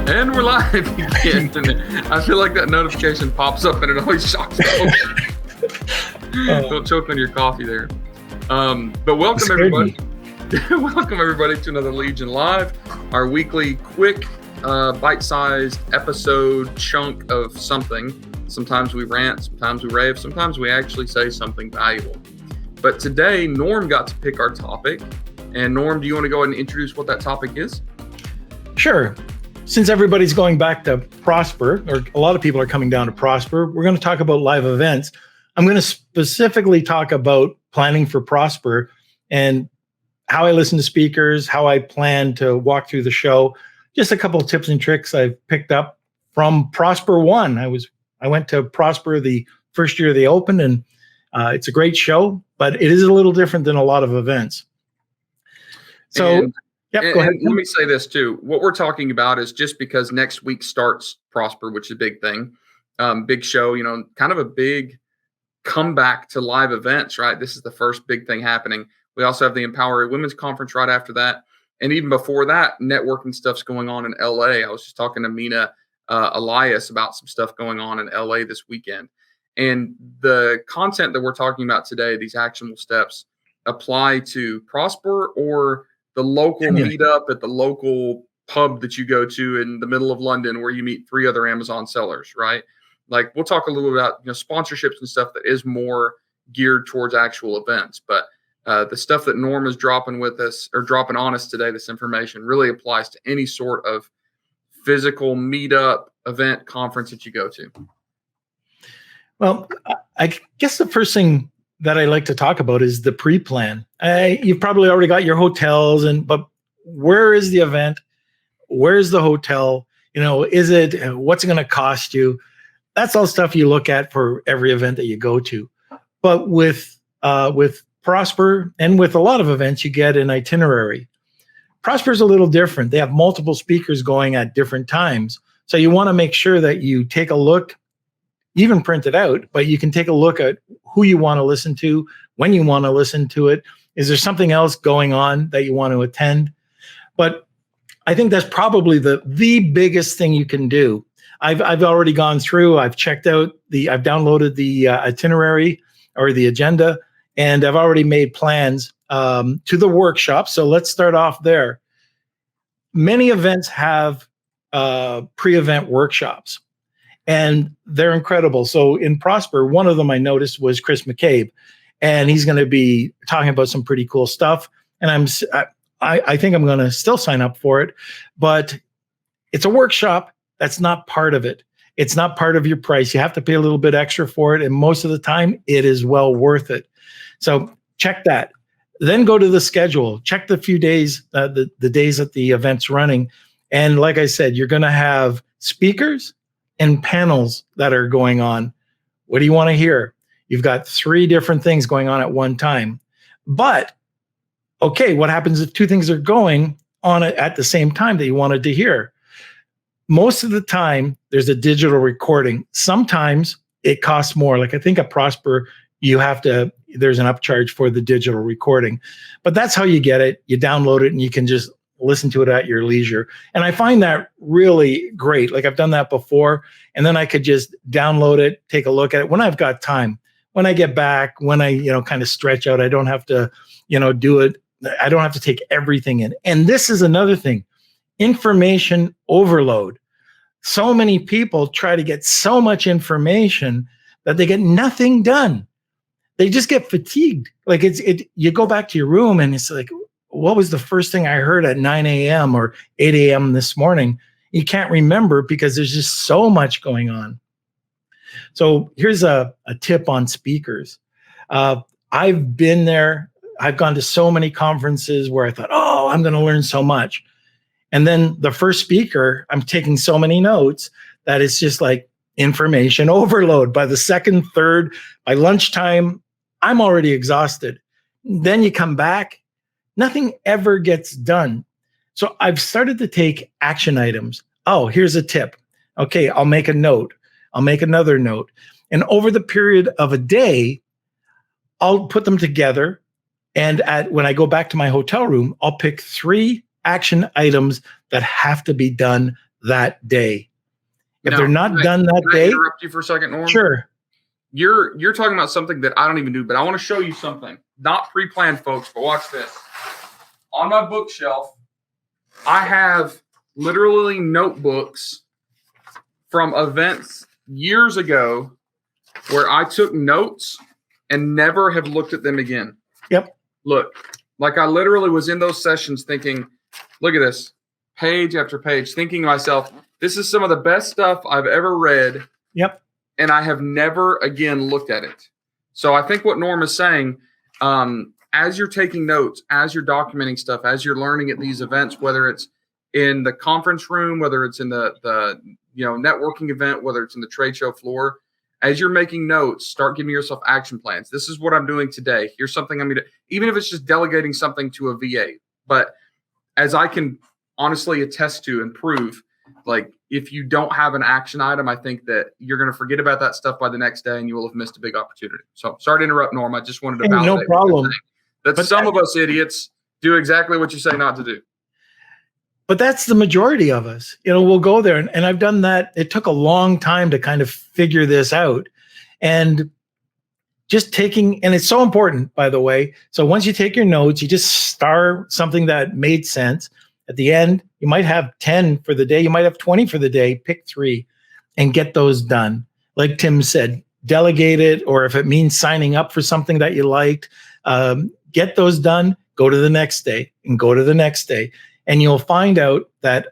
And we're live again. I feel like that notification pops up and it always shocks me. Don't choke on your coffee there. But welcome everybody. Welcome everybody to another Legion Live, our weekly quick bite-sized episode chunk of something. Sometimes we rant, sometimes we rave, sometimes we actually say something valuable. But today, Norm got to pick our topic. And Norm, do you want to go ahead and introduce what that topic is? Sure. Since everybody's going back to Prosper, or a lot of people are coming down to Prosper, we're going to talk about live events. I'm going to specifically talk about planning for Prosper and how I listen to speakers, how I plan to walk through the show. Just a couple of tips and tricks I've picked up from Prosper 1. I went to Prosper the first year they opened, and it's a great show, but it is a little different than a lot of events. So, go ahead. Let me say this too. What we're talking about is just because next week starts Prosper, which is a big thing, big show, kind of a big comeback to live events, right? This is the first big thing happening. We also have the Empower Women's Conference right after that. And even before that, networking stuff's going on in LA. I was just talking to Mina Elias about some stuff going on in LA this weekend. And the content that we're talking about today, these actionable steps, apply to Prosper or the local meetup at the local pub that you go to in the middle of London where you meet 3 other Amazon sellers, right? Like, we'll talk a little about sponsorships and stuff that is more geared towards actual events. But the stuff that Norm is dropping on us today, this information really applies to any sort of physical meetup, event, conference that you go to. Well, I guess the first thing that I like to talk about is the pre-plan. You've probably already got your hotels, but where is the event? Where's the hotel? What's it going to cost you? That's all stuff you look at for every event that you go to. But with Prosper and with a lot of events, you get an itinerary. Prosper is a little different. They have multiple speakers going at different times. So you want to make sure that you take a look, even print it out, but you can take a look at who you want to listen to, when you want to listen to it. Is there something else going on that you want to attend? But I think that's probably the biggest thing you can do. I've already gone through, I've downloaded the itinerary or the agenda, and I've already made plans to the workshop. So let's start off there. Many events have pre-event workshops, and they're incredible. So in Prosper, one of them I noticed was Chris McCabe, and he's going to be talking about some pretty cool stuff. And I think I'm going to still sign up for it, but it's a workshop. That's not part of it. It's not part of your price. You have to pay a little bit extra for it, and most of the time, it is well worth it. So check that. Then go to the schedule. Check the few days, the days that the event's running. And like I said, you're going to have speakers and panels that are going on. What do you want to hear? You've got 3 different things going on at one time. But, okay, what happens if 2 things are going on at the same time that you wanted to hear? Most of the time, there's a digital recording. Sometimes it costs more. Like I think at Prosper, there's an upcharge for the digital recording. But that's how you get it. You download it and you can just listen to it at your leisure. And I find that really great. Like I've done that before, and then I could just download it, take a look at it when I've got time. When I get back, when I, kind of stretch out, I don't have to, do it. I don't have to take everything in. And this is another thing, information overload. So many people try to get so much information that they get nothing done. They just get fatigued. Like you go back to your room and it's like, what was the first thing I heard at 9 a.m. or 8 a.m. this morning? You can't remember because there's just so much going on. So here's a tip on speakers. I've been there. I've gone to so many conferences where I thought, I'm going to learn so much. And then the first speaker, I'm taking so many notes that it's just like information overload. By the second, third, by lunchtime, I'm already exhausted. Then you come back, nothing ever gets done. So I've started to take action items. Oh, here's a tip. Okay, I'll make a note. I'll make another note. And over the period of a day, I'll put them together. And when I go back to my hotel room, I'll pick 3 action items that have to be done that day. If Now, they're not done that can I day, interrupt you for a second, Norm? sure. You're talking about something that I don't even do, but I want to show you something. Not pre-planned, folks, but watch this. On my bookshelf, I have literally notebooks from events years ago where I took notes and never have looked at them again. Yep. Look, like I literally was in those sessions thinking, look at this, page after page, thinking to myself, this is some of the best stuff I've ever read. Yep. And I have never again looked at it. So I think what Norm is saying, as you're taking notes, as you're documenting stuff, as you're learning at these events, whether it's in the conference room, whether it's in the networking event, whether it's in the trade show floor, as you're making notes, start giving yourself action plans. This is what I'm doing today. Here's something I'm going to, even if it's just delegating something to a VA. But as I can honestly attest to and prove, like if you don't have an action item, I think that you're going to forget about that stuff by the next day and you will have missed a big opportunity. So sorry to interrupt, Norm. I just wanted to validate. No problem. That some of us idiots do exactly what you say not to do. But that's the majority of us. We'll go there. And I've done that. It took a long time to kind of figure this out. And just taking, and it's so important, by the way. So once you take your notes, you just star something that made sense. At the end, you might have 10 for the day. You might have 20 for the day. Pick 3 and get those done. Like Tim said, delegate it, or if it means signing up for something that you liked, get those done, go to the next day and go to the next day. And you'll find out that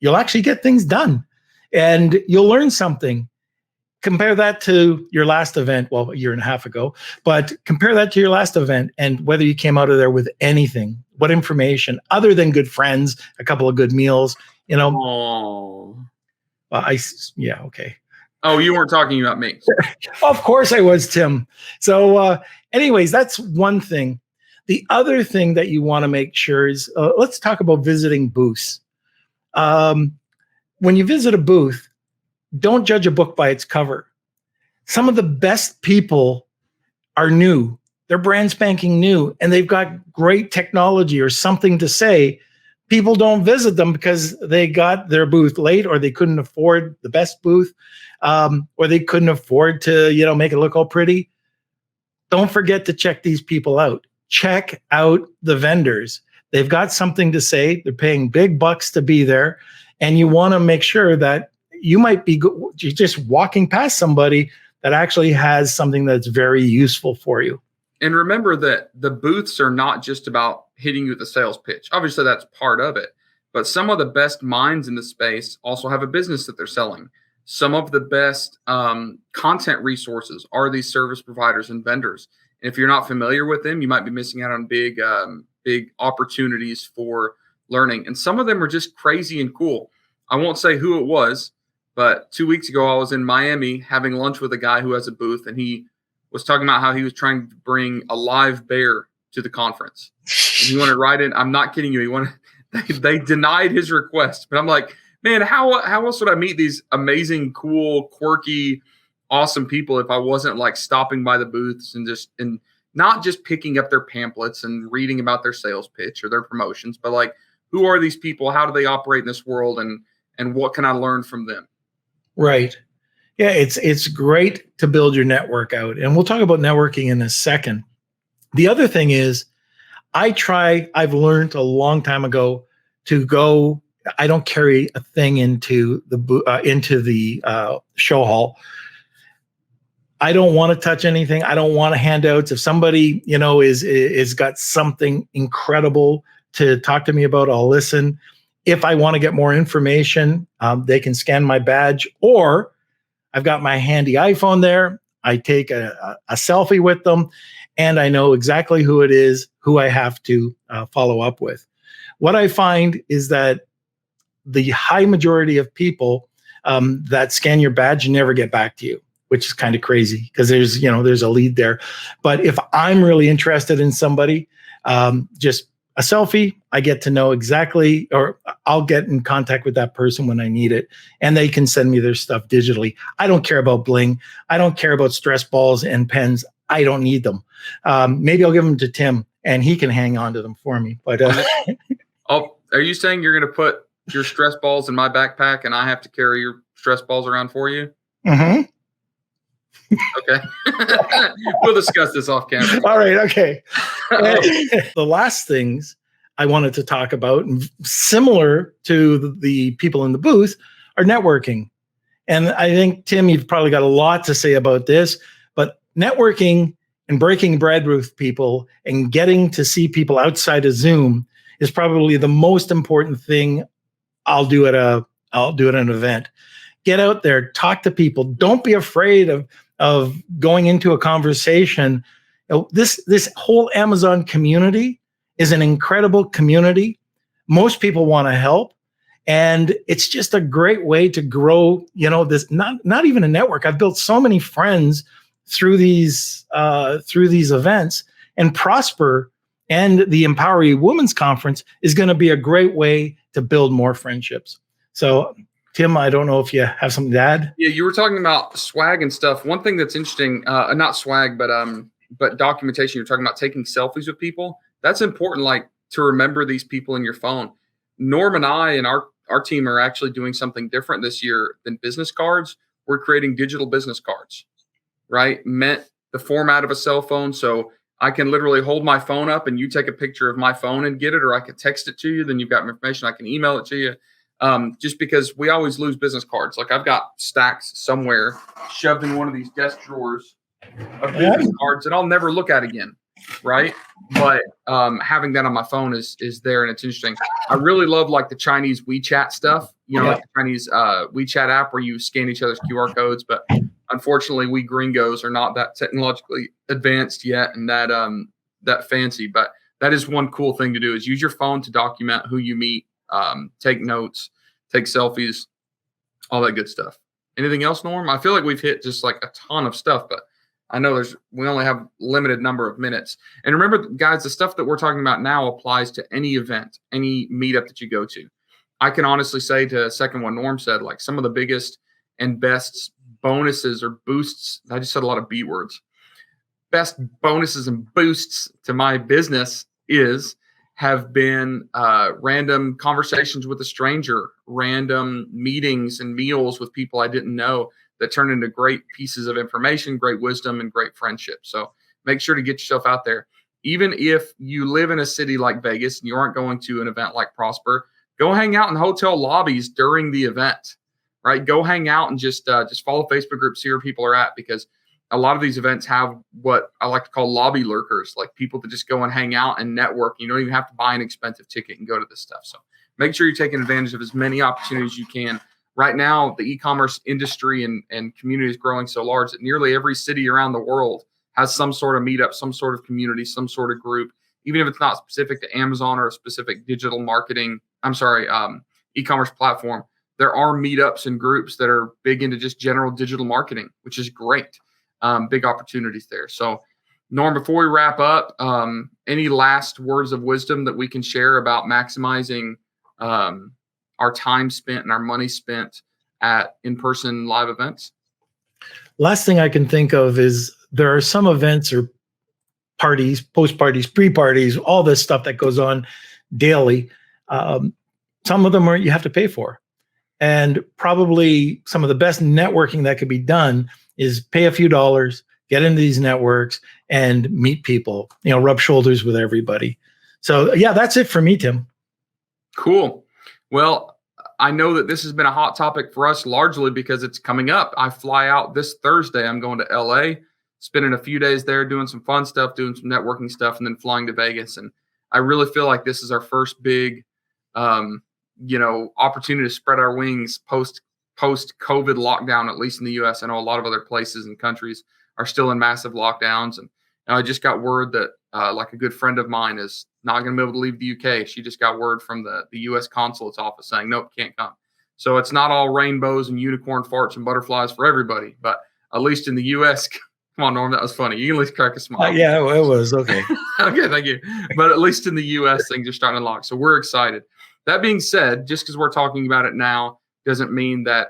you'll actually get things done and you'll learn something. Compare that to your last event, well, a year and a half ago, but compare that to your last event and whether you came out of there with anything, what information, other than good friends, a couple of good meals, Oh. Yeah, okay. Oh, you weren't talking about me. Of course I was, Tim. So anyways, that's one thing. The other thing that you want to make sure is, let's talk about visiting booths. When you visit a booth, don't judge a book by its cover. Some of the best people are new. They're brand spanking new, and they've got great technology or something to say. People don't visit them because they got their booth late, or they couldn't afford the best booth, or they couldn't afford to, make it look all pretty. Don't forget to check these people out. Check out the vendors. They've got something to say. They're paying big bucks to be there. And you want to make sure that you might be just walking past somebody that actually has something that's very useful for you. And remember that the booths are not just about hitting you with a sales pitch. Obviously, that's part of it. But some of the best minds in the space also have a business that they're selling. Some of the best content resources are these service providers and vendors. And if you're not familiar with them, you might be missing out on big opportunities for learning. And some of them are just crazy and cool. I won't say who it was, but 2 weeks ago, I was in Miami having lunch with a guy who has a booth, and he was talking about how he was trying to bring a live bear to the conference. And he wanted right in. I'm not kidding you. They denied his request, but I'm like, man, how else would I meet these amazing, cool, quirky, awesome people if I wasn't like stopping by the booths and not just picking up their pamphlets and reading about their sales pitch or their promotions, but like, who are these people? How do they operate in this world? And what can I learn from them? Right. Yeah, it's great to build your network out. And we'll talk about networking in a second. The other thing is, I've learned a long time ago to go. I don't carry a thing into the show hall. I don't want to touch anything. I don't want handouts. If somebody, is got something incredible to talk to me about, I'll listen. If I want to get more information, they can scan my badge, or I've got my handy iPhone there. I take a selfie with them, and I know exactly who it is, who I have to follow up with. What I find is that the high majority of people that scan your badge never get back to you, which is kind of crazy because there's a lead there. But if I'm really interested in somebody, just a selfie, I get to know exactly, or I'll get in contact with that person when I need it, and they can send me their stuff digitally. I don't care about bling. I don't care about stress balls and pens. I don't need them. Maybe I'll give them to Tim, and he can hang on to them for me. But are you saying you're going to put your stress balls in my backpack and I have to carry your stress balls around for you? Mm-hmm. Okay. We'll discuss this off camera. All right. Okay. The last things I wanted to talk about, similar to the people in the booth, are networking. And I think, Tim, you've probably got a lot to say about this, but networking and breaking bread with people and getting to see people outside of Zoom is probably the most important thing I'll do at an event. Get out there, talk to people. Don't be afraid of going into a conversation. This whole Amazon community is an incredible community. Most people want to help. And it's just a great way to grow, this not even a network. I've built so many friends through these events, and Prosper and the Empower You Women's Conference is going to be a great way to build more friendships. So, Tim, I don't know if you have something to add. Yeah, you were talking about swag and stuff. One thing that's interesting, not swag, but documentation. You're talking about taking selfies with people. That's important, like to remember these people in your phone. Norm and I and our team are actually doing something different this year than business cards. We're creating digital business cards, right? Meant the format of a cell phone. So I can literally hold my phone up and you take a picture of my phone and get it, or I can text it to you. Then you've got my information. I can email it to you. Just because we always lose business cards. Like I've got stacks somewhere shoved in one of these desk drawers of business cards that I'll never look at again. Right. But having that on my phone is there, and it's interesting. I really love like the Chinese WeChat stuff, like the Chinese WeChat app where you scan each other's QR codes. But unfortunately, we gringos are not that technologically advanced yet and that fancy. But that is one cool thing to do, is use your phone to document who you meet, take notes, take selfies, all that good stuff. Anything else, Norm? I feel like we've hit just like a ton of stuff, but I know we only have limited number of minutes. And remember, guys, the stuff that we're talking about now applies to any event, any meetup that you go to. I can honestly say, to second what Norm said, like some of the biggest and best bonuses or boosts, I just said a lot of B words, best bonuses and boosts to my business have been random conversations with a stranger, random meetings and meals with people I didn't know that turn into great pieces of information, great wisdom, and great friendship. So make sure to get yourself out there. Even if you live in a city like Vegas and you aren't going to an event like Prosper, go hang out in hotel lobbies during the event, right? Go hang out and just follow Facebook groups, see where people are at, because a lot of these events have what I like to call lobby lurkers, like people that just go and hang out and network. You don't even have to buy an expensive ticket and go to this stuff. So make sure you're taking advantage of as many opportunities as you can. Right now, the e-commerce industry and community is growing so large that nearly every city around the world has some sort of meetup, some sort of community, some sort of group, even if it's not specific to Amazon or a specific digital marketing, e-commerce platform. There are meetups and groups that are big into just general digital marketing, which is great. Big opportunities there. So, Norm, before we wrap up, any last words of wisdom that we can share about maximizing our time spent and our money spent at in-person live events? Last thing I can think of is there are some events or parties, post-parties, pre-parties, all this stuff that goes on daily. Some of them you have to pay for. And probably some of the best networking that could be done is pay a few dollars, get into these networks, and meet people, rub shoulders with everybody. So, yeah, that's it for me, Tim. Cool. Well, I know that this has been a hot topic for us largely because it's coming up. I fly out this Thursday. I'm going to LA, spending a few days there doing some fun stuff, doing some networking stuff, and then flying to Vegas. And I really feel like this is our first big, opportunity to spread our wings post-COVID lockdown, at least in the U.S. I know a lot of other places and countries are still in massive lockdowns. And I just got word that like a good friend of mine is not going to be able to leave the UK. She just got word from the U.S. consulate's office saying, nope, can't come. So it's not all rainbows and unicorn farts and butterflies for everybody, but at least in the U.S., come on, Norm, that was funny. You can at least crack a smile. Yeah, it was. Okay. Okay, thank you. But at least in the U.S., things are starting to lock. So we're excited. That being said, just because we're talking about it now doesn't mean that,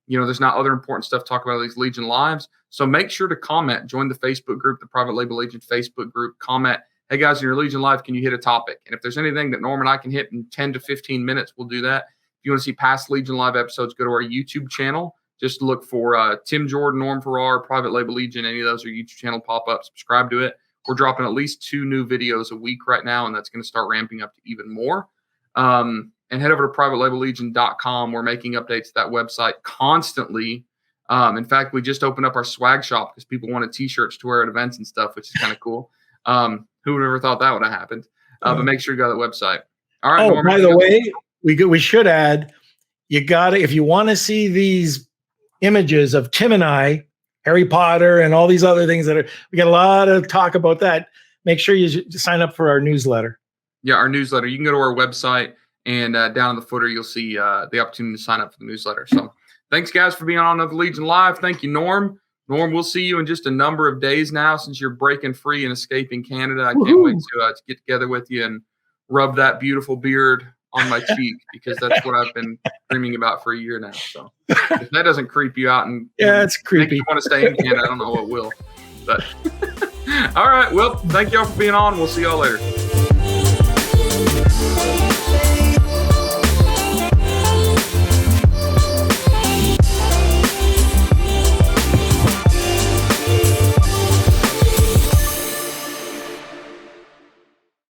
there's not other important stuff to talk about these Legion Lives. So make sure to comment, join the Facebook group, the Private Label Legion Facebook group, comment, hey guys, in your Legion Live, can you hit a topic? And if there's anything that Norm and I can hit in 10 to 15 minutes, we'll do that. If you want to see past Legion Live episodes, go to our YouTube channel. Just look for Tim Jordan, Norm Farrar, Private Label Legion. Any of those are YouTube channel pop up. Subscribe to it. We're dropping at least 2 new videos a week right now, and that's going to start ramping up to even more. And head over to privatelabellegion.com. We're making updates to that website constantly. In fact, we just opened up our swag shop because people wanted T-shirts to wear at events and stuff, which is kind of cool. Who would have ever thought that would have happened? But make sure you go to that website. All right. Oh, Norman, by the way, we should add, you got to, if you want to see these images of Tim and I, Harry Potter, and all these other things we got a lot of talk about that. Make sure you sign up for our newsletter. Yeah, our newsletter. You can go to our website, and down in the footer, you'll see the opportunity to sign up for the newsletter. So thanks, guys, for being on the Legion Live. Thank you, Norm. Norm, we'll see you in just a number of days now since you're breaking free and escaping Canada. I can't wait to get together with you and rub that beautiful beard on my cheek, because that's what I've been dreaming about for a year now. So if that doesn't creep you out and it's creepy, you want to stay in Canada, I don't know what will. But all right, well, thank y'all for being on. We'll see y'all later.